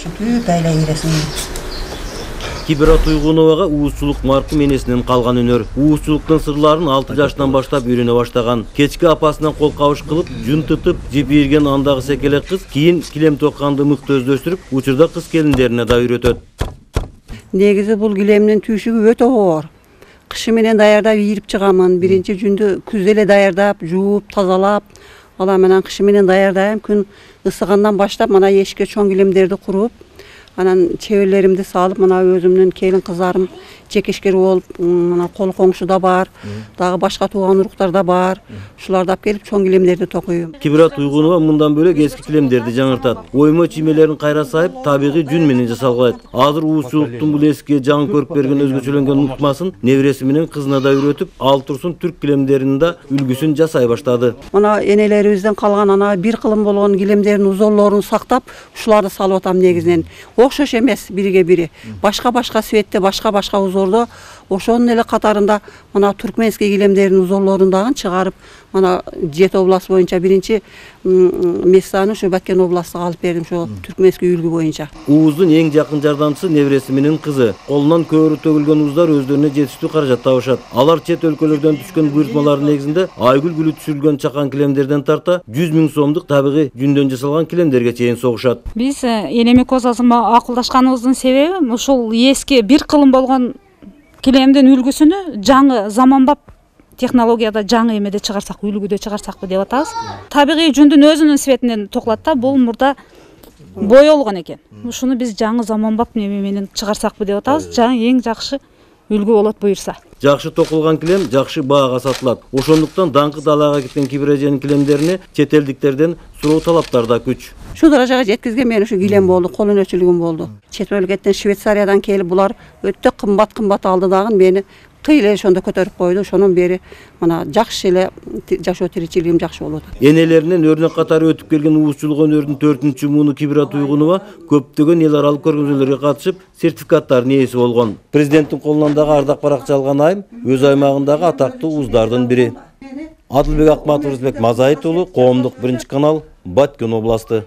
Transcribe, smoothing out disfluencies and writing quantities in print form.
Түк айлай иресин. Кибира Туйгуновага уузчулук маркум энесинен калган өнөр. Уузчулуктун сырларын 6 жаштан баштап үйрөнө баштаган. Кечки апасынан кол кабыш кылып, жүн тытып, жип ийирген андагы секелек кыз кийин килем токканды мыкты өздөштүрүп, учурда кыз келиндерине да үйрөтөт. Негизи бул килемдин түйшүгү өтө оор. Кышы менен даярдап ийирип чыгамын. Биринчи жүндү күздө эле даярдап, жууп, тазалап, ала менен кышы менен даярдайм. Күн ысыгандан баштап мына эшикке чоң килемдерди куруп, анан чеберлеримди салып, мына өзүмдүн келин кыздарым жекешкер болуп, мына кол коңшу да бар, дагы башка тууган уруктар да бар. Ушуларды алып келип чоң килемдерди токуйм. Кибира Туйгунова мындан бөлөк эски килемдерди жаңыртат. Оймо чиймелерин кайра сайып, табигый жүн менен жасалган. Азыр уузчулуктун бул эски жаңы көрүп берген өзгөчөлөнгөн ыкмасын небереси менен кызына да үйрөтүп, ал турсун түрк килемдеринин да үлгүсүн жасай баштады. Мына энелерибизден калган ана бир кылым болгон килемдердин узорлорун сактап, ушуларды салып атам негизинен. Окшош эмес бириге бири. Башка светте, башка узордо, ошонун эле катарында мына туркменский килемдердин узорлорун дагы чыгарып, мына 7 област боюнча биринчи местаны ушу Баткен областыга алып бердим, ошо туркменский үлгү боюнча. Ууздун эң жакын жардамчысы небереси менен кызы. Колунан көөрү төгүлгөн ууздар өздөрүнө жетиштүү каражат табышат. Алар чет өлкөлөрдөн түшкөн буйртмалардын негизинде айгүл гүлү түшүрүлгөн чакан килемдерден тарта 100 000 сомдук табигый жүндөн жасалган килемдерге чейин согушат. Биз энемикоз азырма акылдашканыбыздын себеби ушул эски бир кылым болгон килемдин үлгүсүнү жаңы заманбап технологияда жаңы эмеде чыгарсак, үлгүдө чыгарсакпы деп атабыз. Табигый жүндүн өзүнүн светинен токулат да, бул мурда боелгон экен. Ушуну биз жаңы заманбап неме менен чыгарсакпы деп атабыз. Жаңы эң жакшы үлгү болот буюрса. Жакшы токулган килем жакшы баага сатылат. Ошондуктан даңкы далага кеткен Кибира эженин килемдерине чет элдиктерден суроо талаптар да күч. Şu darajага жеткизген мен ушу килем болду, кол өнөчүлүгүм болду. Чет мамлекеттен Швейцариядан келип булар өтө кымбат алды дагы мени кыйла ошондо көтөрүп койду. Ошонун бери мына жакшы эле жашоо тиричилигим жакшы болуп атат. Энелеринен өрнөк катары өтүп келген уузчулук өнөрүнүн 4-чү мууну Кибира Туйгунова көптөгөн эл аралык көргөзмөлөргө катышып, сертификаттардын ээси болгон. Президенттин колунан дагы ардак баракча алган айым өз аймагындагы атактуу ууздардын бири. Адылбек Акматов, Мазайыт уулу, Коомдук 1 канал, Баткен областы.